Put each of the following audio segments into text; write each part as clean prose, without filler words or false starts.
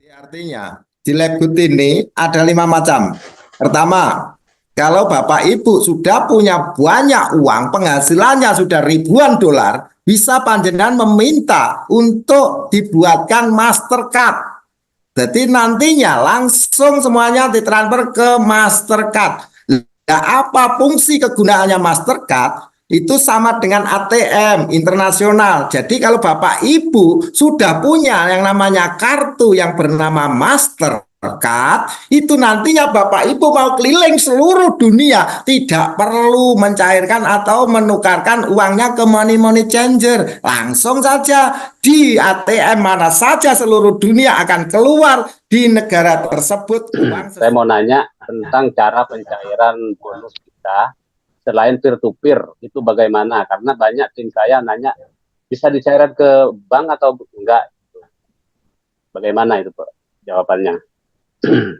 Artinya, di Labgood ini ada 5 macam. Pertama, kalau Bapak Ibu sudah punya banyak uang, penghasilannya sudah ribuan dolar, bisa panjenengan meminta untuk dibuatkan Mastercard. Jadi nantinya langsung semuanya ditransfer ke Mastercard. Nah, apa fungsi kegunaannya Mastercard? Itu sama dengan ATM internasional. Jadi kalau Bapak Ibu sudah punya yang namanya kartu yang bernama Mastercard, itu nantinya Bapak Ibu mau keliling seluruh dunia, tidak perlu mencairkan atau menukarkan uangnya ke money changer. Langsung saja di ATM mana saja seluruh dunia akan keluar di negara tersebut uang. Saya mau nanya tentang cara pencairan bonus kita selain peer to peer itu bagaimana? Karena banyak tim saya nanya bisa dicairkan ke bank atau enggak? Bagaimana itu Pak jawabannya?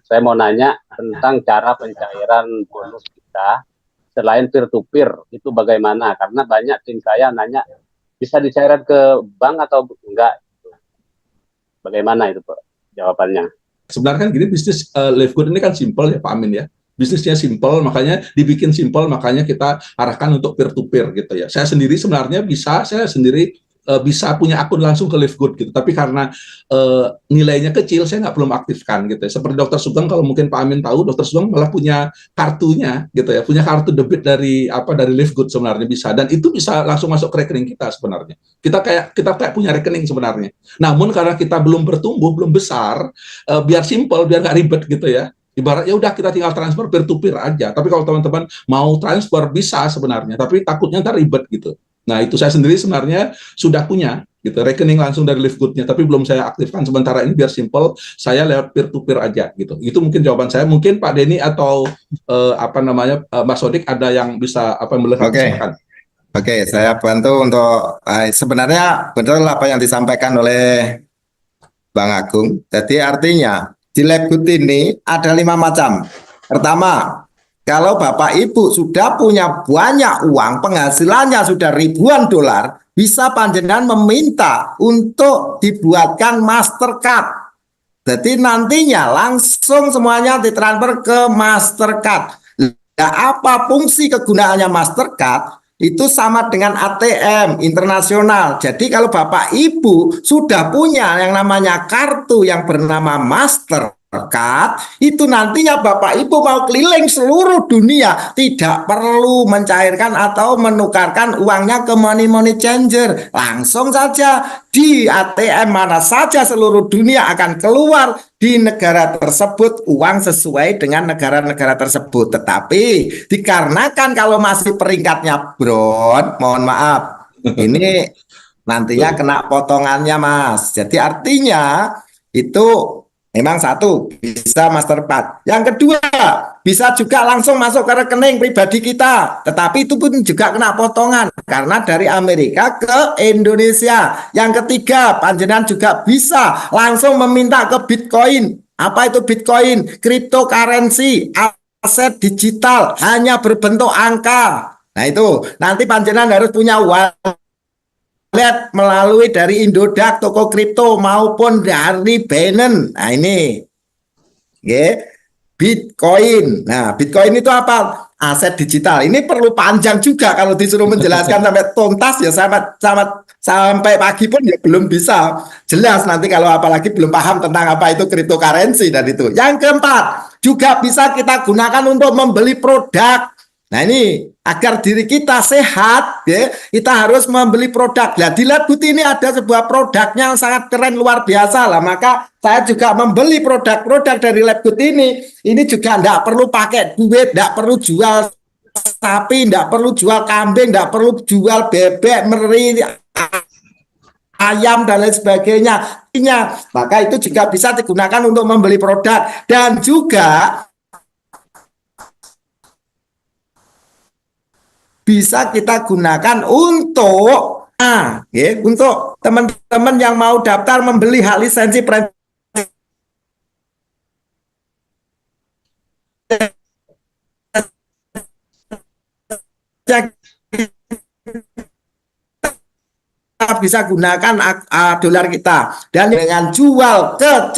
Saya mau nanya tentang cara pencairan bonus kita selain peer to peer itu bagaimana? Karena banyak tim saya nanya bisa dicairkan ke bank atau enggak? Bagaimana itu Pak jawabannya? Sebenarnya kan gini, bisnis Livegood ini kan simple ya Pak Amin ya. Bisnisnya simple, makanya dibikin simple, makanya kita arahkan untuk peer to peer gitu ya. Saya sendiri sebenarnya bisa punya akun langsung ke Livegood gitu, tapi karena nilainya kecil, saya nggak belum aktifkan gitu ya. Seperti Dokter Sugeng, kalau mungkin Pak Amin tahu, Dokter Sugeng malah punya kartunya gitu ya, punya kartu debit dari Livegood sebenarnya bisa, dan itu bisa langsung masuk ke rekening kita sebenarnya. Kita kayak punya rekening sebenarnya. Namun karena kita belum bertumbuh, belum besar, biar simple, biar nggak ribet gitu ya. Ibarat ya udah kita tinggal transfer peer to peer aja. Tapi kalau teman-teman mau transfer bisa sebenarnya, tapi takutnya ntar ribet gitu. Nah, itu saya sendiri sebenarnya sudah punya gitu rekening langsung dari Livegood-nya, tapi belum saya aktifkan sementara ini biar simple, saya lewat peer to peer aja gitu. Itu mungkin jawaban saya. Mungkin Pak Denny atau Mas Sodik ada yang bisa melihat. Oke. Oke, saya bantu untuk sebenarnya betul apa yang disampaikan oleh Bang Agung. Jadi artinya di Labgood ini ada 5 macam. Pertama, kalau Bapak Ibu sudah punya banyak uang, penghasilannya sudah ribuan dolar, bisa panjenengan meminta untuk dibuatkan Mastercard. Jadi nantinya langsung semuanya ditransfer ke Mastercard. Nah, apa fungsi kegunaannya Mastercard? Itu sama dengan ATM internasional. Jadi kalau Bapak Ibu sudah punya yang namanya kartu yang bernama Mastercard, itu nantinya Bapak Ibu mau keliling seluruh dunia, tidak perlu mencairkan atau menukarkan uangnya ke money changer. Langsung saja di ATM mana saja seluruh dunia akan keluar di negara tersebut uang sesuai dengan negara-negara tersebut. Tetapi dikarenakan kalau masih peringkatnya broad, mohon maaf, ini nantinya kena potongannya Mas. Jadi artinya itu memang satu bisa Mastercard. Yang kedua bisa juga langsung masuk ke rekening pribadi kita. Tetapi itu pun juga kena potongan karena dari Amerika ke Indonesia. Yang ketiga panjenengan juga bisa langsung meminta ke Bitcoin. Apa itu Bitcoin? Cryptocurrency, aset digital hanya berbentuk angka. Nah itu nanti panjenengan harus punya wallet melalui dari Indodax, toko kripto maupun dari Binance. Nah ini, Bitcoin. Nah, Bitcoin itu apa? Aset digital. Ini perlu panjang juga kalau disuruh menjelaskan sampai tuntas ya sampai pagi pun ya belum bisa jelas nanti kalau apalagi belum paham tentang apa itu cryptocurrency dan itu. Yang keempat, juga bisa kita gunakan untuk membeli produk. Nah ini agar diri kita sehat, ya, kita harus membeli produk. Nah di Labgood ini ada sebuah produknya yang sangat keren luar biasa lah. Maka saya juga membeli produk-produk dari Labgood ini. Ini juga tidak perlu pakai duit, tidak perlu jual sapi, tidak perlu jual kambing, tidak perlu jual bebek, meri, ayam dan lain sebagainya. Maka itu juga bisa digunakan untuk membeli produk dan juga bisa kita gunakan untuk untuk teman-teman yang mau daftar membeli hak lisensi franchise bisa gunakan dolar kita. Dan dengan jual ke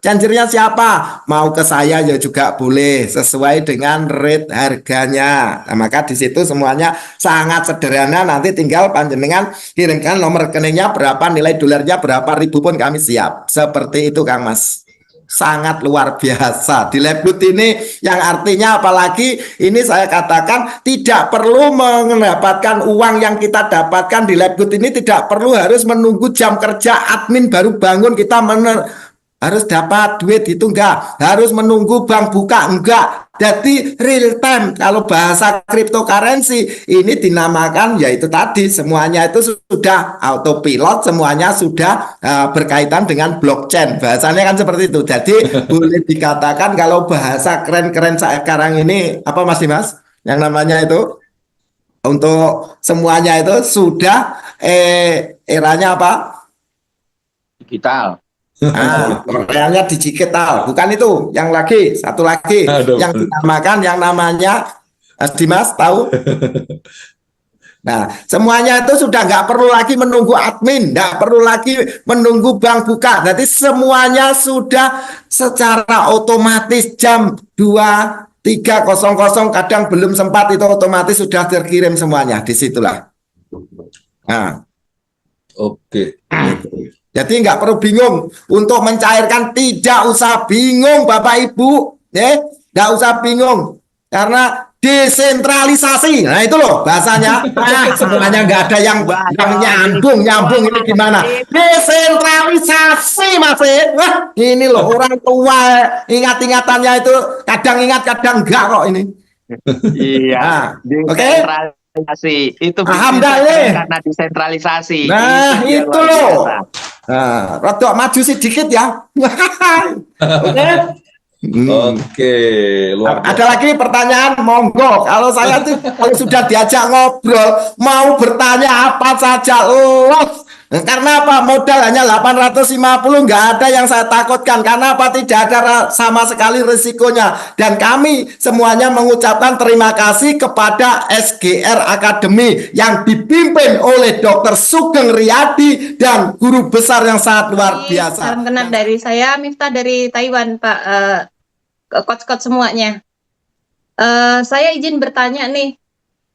changernya siapa? Mau ke saya ya juga boleh sesuai dengan rate harganya. Nah, maka di situ semuanya sangat sederhana. Nanti tinggal panjenengan kirimkan nomor rekeningnya berapa, nilai dolarnya berapa ribu pun kami siap. Seperti itu Kang Mas. Sangat luar biasa di Labgood ini, yang artinya apalagi ini saya katakan tidak perlu mendapatkan uang yang kita dapatkan di Labgood ini, tidak perlu harus menunggu jam kerja admin baru bangun kita harus dapat duit, itu enggak harus menunggu bank buka, enggak. Jadi real time. Kalau bahasa cryptocurrency ini dinamakan yaitu tadi semuanya itu sudah autopilot, semuanya sudah berkaitan dengan blockchain. Bahasanya kan seperti itu. Jadi boleh dikatakan kalau bahasa keren-keren sekarang ini apa Mas Dimas? Yang namanya itu untuk semuanya itu sudah eranya apa? Digital. Pertanyaannya digital, bukan itu. Yang lagi, satu lagi yang dinamakan yang namanya Dimas tahu? Nah, semuanya itu sudah nggak perlu lagi menunggu admin, nggak perlu lagi menunggu bank buka. Jadi semuanya sudah secara otomatis jam 23.00 kadang belum sempat itu otomatis sudah terkirim semuanya. Disitulah. Nah, Oke. jadi nggak perlu bingung untuk mencairkan, tidak usah bingung Bapak Ibu, nggak usah bingung karena desentralisasi. Nah itu loh bahasanya. Sebenarnya nggak ada yang nyambung ini gimana? Desentralisasi Mas. Wah ini loh orang tua ingat-ingatannya itu kadang ingat kadang enggak kok ini. Iya. Oke. Itu paham dah karena desentralisasi. Nah itu loh. Nah, rada maju sedikit ya. Oke. Oke, luar biasa. Ada lagi pertanyaan, monggo. Kalau saya tuh kalau sudah diajak ngobrol, mau bertanya apa saja, los. Karena apa? Modal hanya 850, nggak ada yang saya takutkan. Karena apa? Tidak ada sama sekali risikonya. Dan kami semuanya mengucapkan terima kasih kepada SGR Academy yang dipimpin oleh Dr. Sugeng Riyadi dan guru besar yang sangat luar biasa. Salam kenal dari saya, Miftah dari Taiwan, Pak. Coach-coach semuanya. Saya izin bertanya nih.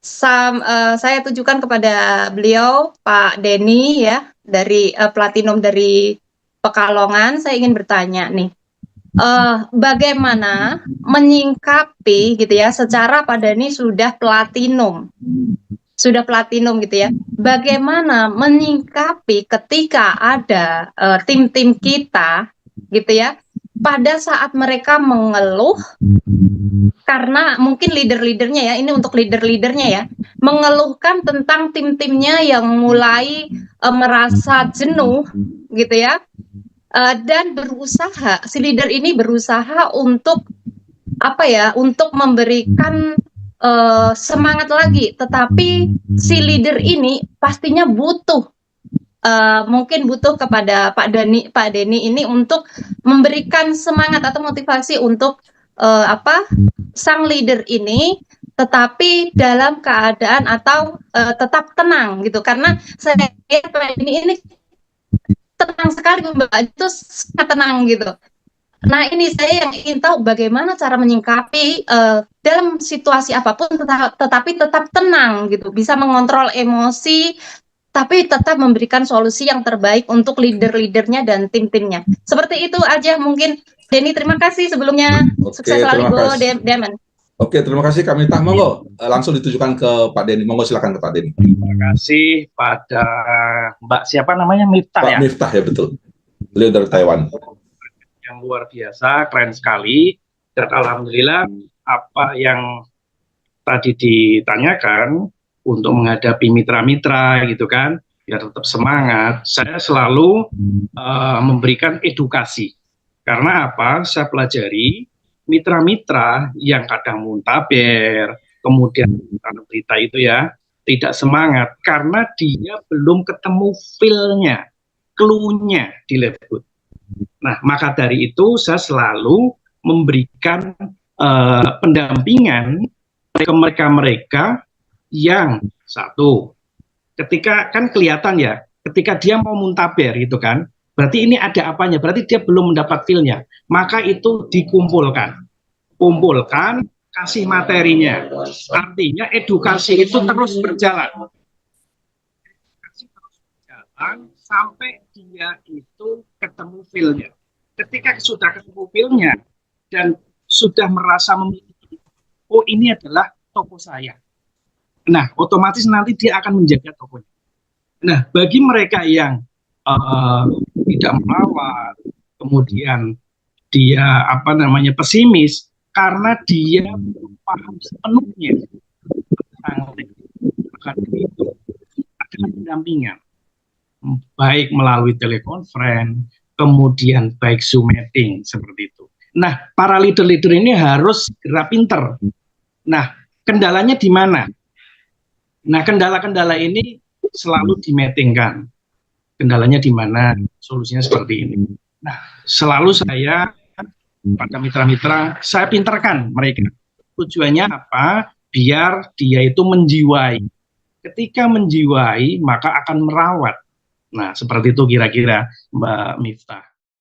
Saya tujukan kepada beliau Pak Denny ya dari Platinum dari Pekalongan. Saya ingin bertanya nih, bagaimana menyingkapi gitu ya, secara Pak Denny sudah platinum gitu ya, bagaimana menyingkapi ketika ada tim-tim kita gitu ya, pada saat mereka mengeluh karena mungkin leader-leadernya ya, ini untuk leader-leadernya ya, mengeluhkan tentang tim-timnya yang mulai merasa jenuh gitu ya, dan berusaha, si leader ini berusaha untuk apa ya, untuk memberikan semangat lagi, tetapi si leader ini pastinya butuh mungkin butuh kepada Pak Denny ini untuk memberikan semangat atau motivasi untuk sang leader ini, tetapi dalam keadaan atau tetap tenang gitu, karena saya Pak Denny ini tenang sekali, Mbak, itu sangat tenang gitu. Nah ini saya yang ingin tahu bagaimana cara menyingkapi dalam situasi apapun tetapi tetap tenang gitu, bisa mengontrol emosi tapi tetap memberikan solusi yang terbaik untuk leader-leadernya dan tim-timnya. Seperti itu aja mungkin. Denny, terima kasih sebelumnya. Sukses selalu, Go Demon. Oke, terima kasih kami Miftah. Monggo langsung ditujukan ke Pak Denny. Monggo silakan ke Pak Denny. Terima kasih pada Mbak siapa namanya, Miftah Pak ya? Miftah ya, betul. Beliau dari Taiwan. Yang luar biasa, keren sekali. Dan alhamdulillah apa yang tadi ditanyakan untuk menghadapi mitra-mitra gitu kan, biar tetap semangat, saya selalu memberikan edukasi. Karena apa? Saya pelajari mitra-mitra yang kadang muntaber, kemudian tanam berita itu ya, tidak semangat karena dia belum ketemu feel-nya, clue-nya di Labgood. Nah, maka dari itu saya selalu memberikan pendampingan ke mereka-mereka yang satu, ketika kan kelihatan ya, ketika dia mau muntaber gitu kan, berarti ini ada apanya, berarti dia belum mendapat feel-nya, maka itu kumpulkan, kasih materinya, artinya edukasi itu terus berjalan, sampai dia itu ketemu feel-nya. Ketika sudah ketemu feel-nya dan sudah merasa memiliki, oh ini adalah toko saya, nah otomatis nanti dia akan menjaga tokonya. Nah, bagi mereka yang tidak melawan, kemudian dia pesimis karena dia belum paham sepenuhnya tentang maka itu adalah pendampingan, baik melalui telekonferensi, kemudian baik Zoom meeting seperti itu. Nah, para leader-leader ini harus segera pinter. Nah, kendalanya di mana? Nah, kendala-kendala ini selalu dimetingkan. Kendalanya di mana? Solusinya seperti ini. Nah, selalu saya pada mitra-mitra, saya pinterkan mereka. Tujuannya apa? Biar dia itu menjiwai. Ketika menjiwai, maka akan merawat. Nah, seperti itu kira-kira Mbak Miftah.